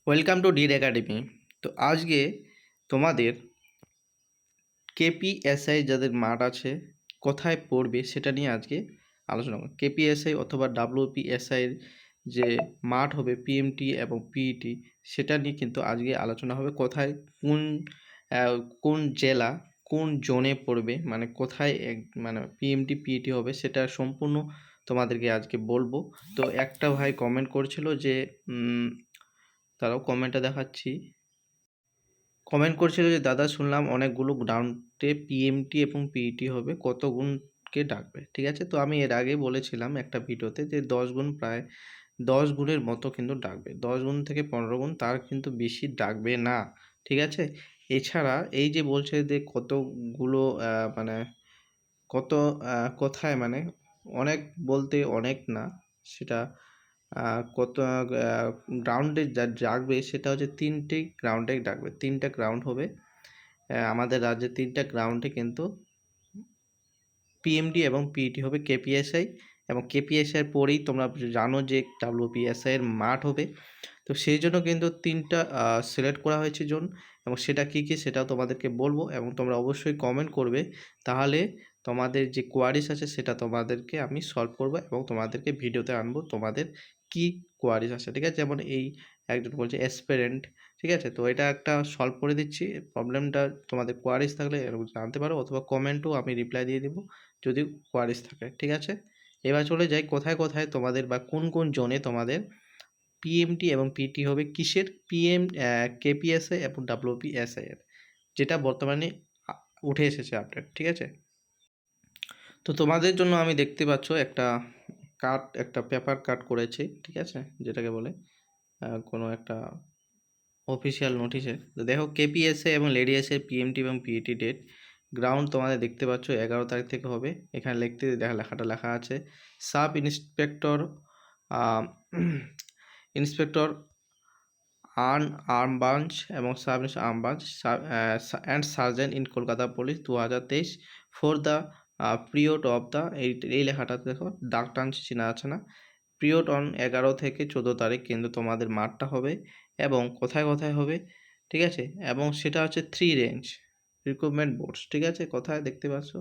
Welcome to did academy. তো আজকে তোমাদের কেপিএসআই যাদের মাঠ আছে কোথায় পড়বে সেটা নিয়ে আজকে আলোচনা করব। কেপিএসআই অথবা ডাব্লিউপিএসআইয়ের যে মাঠ হবে পিএমটি এবং পিইটি সেটা নিয়ে কিন্তু আজকে আলোচনা হবে। কোথায় কোন জেলা কোন জোনে পড়বে, মানে কোথায় মানে পিএমটি পিইটি হবে সেটা সম্পূর্ণ তোমাদেরকে আজকে বলবো। তো একটা ভাই কমেন্ট করছিল যে তারাও কমেন্টটা দেখাচ্ছি। কমেন্ট করছিল যে দাদা শুনলাম অনেকগুলো গ্রাউন্ডে পিএমটি এবং পিইটি হবে, কত গুণকে ডাকবে? ঠিক আছে, তো আমি এর আগে বলেছিলাম একটা ভিডিওতে যে 10 গুণ, প্রায় 10 গুণের মতো কিন্তু ডাকবে। 10 গুণ থেকে 15 গুণ, তার কিন্তু বেশি ডাকবে না। ঠিক আছে, এছাড়া এই যে বলছে যে কতগুলো মানে কত কোথায়, মানে অনেক বলতে অনেক না, সেটা কত গ্রাউন্ডে যা ডাকবে সেটা হচ্ছে 3টে গ্রাউন্ডে ডাকবে। 3টা গ্রাউন্ড হবে আমাদের রাজ্যে, 3টা গ্রাউন্ডে কিন্তু পিএমডি এবং পিইটি হবে। কেপিএসআই এবং কেপিএসআই পরেই তোমরা জানো যে ডাব্লিউপিএসআই এর মাঠ হবে। তো সেই জন্য কিন্তু 3টা সিলেক্ট করা হয়েছে জোন, এবং সেটা কী কী সেটাও তোমাদেরকে বলবো, এবং তোমরা অবশ্যই কমেন্ট করবে, তাহলে তোমাদের যে কোয়ারিজ আছে সেটা তোমাদেরকে আমি সলভ করবো এবং তোমাদেরকে ভিডিওতে আনবো তোমাদের কি কোয়ারিজ আছে। ঠিক আছে, যেমন এই একজন বলছে অ্যাসপিরেন্ট, ঠিক আছে, তো এটা একটা সলভ করে দিচ্ছি। প্রবলেমটা তোমাদের কোয়ারিজ থাকলে জানতে পারো, অথবা কমেন্টও আমি রিপ্লাই দিয়ে দেবো যদি কোয়ারিজ থাকে। ঠিক আছে, এবার চলে যাই কোথায় কোথায় তোমাদের বা কোন কোন জোনে তোমাদের পিএমটি এবং পিটি হবে। কিসের? কেপিএসআই এবং ডাব্লিউপিএসআই এর, যেটা বর্তমানে উঠে এসেছে আপডেট। ঠিক আছে, তো তোমাদের জন্য আমি দেখতে পাচ্ছ একটা পেপার কাট করেছি। ঠিক আছে, যেটাকে বলে কোনো একটা অফিসিয়াল নোটিশে। তো দেখো কেপিএসআই এবং লেডিএসএ পিএমটি এবং পিইটি ডেট গ্রাউন্ড তোমাদের দেখতে পাচ্ছ 11 তারিখ থেকে হবে। এখানে লেখাটা লেখা আছে সাব ইন্সপেক্টর ইন্সপেক্টর আর্মবাঞ্চ এবং sub inspector armed branch and sergeant in Kolkata police 2023 for the period of the, এই লেখাটাতে দেখো দাগ টানছি, চেনা আছে না? পিরিয়ড অন 11 থেকে 14 তারিখ কিন্তু তোমাদের মাঠটা হবে, এবং কোথায় কোথায় হবে, ঠিক আছে, এবং সেটা হচ্ছে 3 রেঞ্জ রিক্রুটমেন্ট বোর্ডস। ঠিক আছে, কোথায় দেখতে পাচ্ছ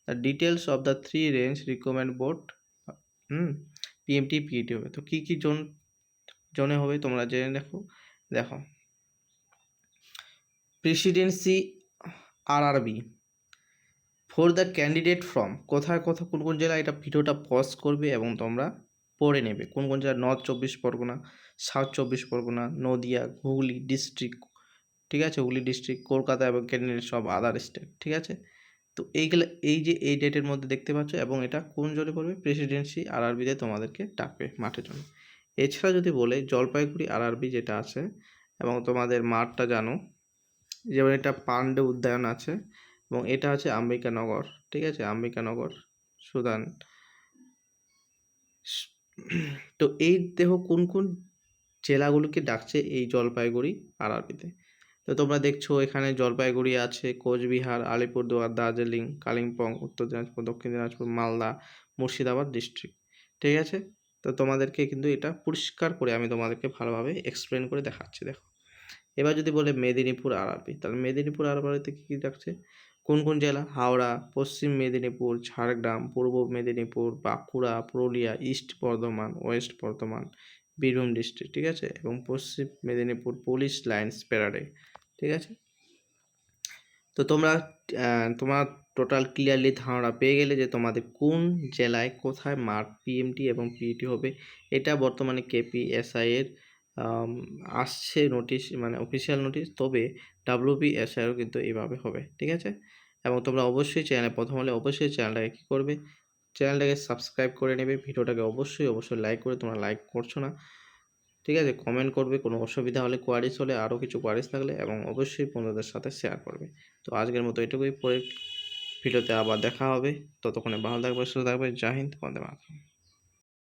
the details of the 3 range recruitment board PMT PET হবে। তো কী কী জোনে হবে তোমরা জেনে দেখো। দেখো Presidency RRB for the candidate from, কোথায় কোন কোন জেলা, এটা ভিডিওটা পজ করবে এবং তোমরা পড়ে নেবে কোন কোন জেলা। North 24 Pargana, south 24 Pargana, Nadia, Hooghly district, ঠিক আছে, হুগলি ডিস্ট্রিক্ট, কলকাতা এবং ক্যান্ডিডেট সব আদার স্টেট। ঠিক আছে, তো এইগুলো এই যে এই ডেটের মধ্যে দেখতে পাচ্ছ, এবং এটা কোন জোনে পড়বে? প্রেসিডেন্সি আরআরবিতে তোমাদেরকে ডাকবে মাঠের জন্য। এছাড়া যদি বলে জলপাইগুড়ি আরআরবি যেটা আছে, এবং তোমাদের মাঠটা জানো, যেমন এটা পান্ডে উদ্যান আছে, এবং এটা আছে আম্বিকানগর। ঠিক আছে, আম্বিকানগর সুদান। তো এই দেখো কোন কোন জেলাগুলোকে ডাকছে এই জলপাইগুড়ি আরআরবিতে। তো তোমরা দেখছো এখানে জলপাইগুড়ি আছে, কোচবিহার, আলিপুরদুয়ার, দার্জিলিং, কালিম্পং, উত্তর দিনাজপুর, দক্ষিণ দিনাজপুর, মালদা, মুর্শিদাবাদ ডিস্ট্রিক্ট। ঠিক আছে, তো তোমাদেরকে কিন্তু এটা পরিষ্কার করে আমি তোমাদেরকে ভালোভাবে এক্সপ্লেন করে দেখাচ্ছি। দেখো এবার যদি বলে মেদিনীপুর আরআরবি, তাহলে মেদিনীপুর আরআরবিতে কী কী ডাকছে, কোন কোন জেলা? হাওড়া, পশ্চিম মেদিনীপুর, ঝাড়গ্রাম, পূর্ব Medinipur, Bankura, Purulia, east Bardhaman, West Bardhaman, Birbhum district. ঠিক আছে, এবং পশ্চিম মেদিনীপুর পুলিশ লাইন্স প্যারাডে। ঠিক আছে, তো তোমরা তোমার টোটাল ক্লিয়ারলি ধারণা পেয়ে গেলে যে তোমাদের কোন জেলায় কোথায় মাঠ পিএমটি এবং পিইটি হবে। এটা বর্তমানে কেপিএসআই এর আসছে নোটিশ, মানে অফিসিয়াল নোটিশ, তবে ডাব্লিউবিএসআইও কিন্তু এইভাবে হবে। ঠিক আছে, এবং তোমরা অবশ্যই চ্যানেলে প্রথম হলে অবশ্যই চ্যানেলটাকে কী করবে, চ্যানেলটাকে সাবস্ক্রাইব করে নেবে, ভিডিওটাকে অবশ্যই লাইক করে, তোমরা লাইক করছো না। ঠিক আছে, কমেন্ট করবে কোনো অসুবিধা হলে, কোয়ারিজ হলে, আরও কিছু কোয়ারিজ থাকলে, এবং অবশ্যই বন্ধুদের সাথে শেয়ার করবে। তো আজকের মতো এটুকুই, পরে ভিডিওতে আবার দেখা হবে। ততক্ষণে ভালো থাকবে, সুস্থ থাকবে। জয় হিন্দ, বন্দে মাতরম।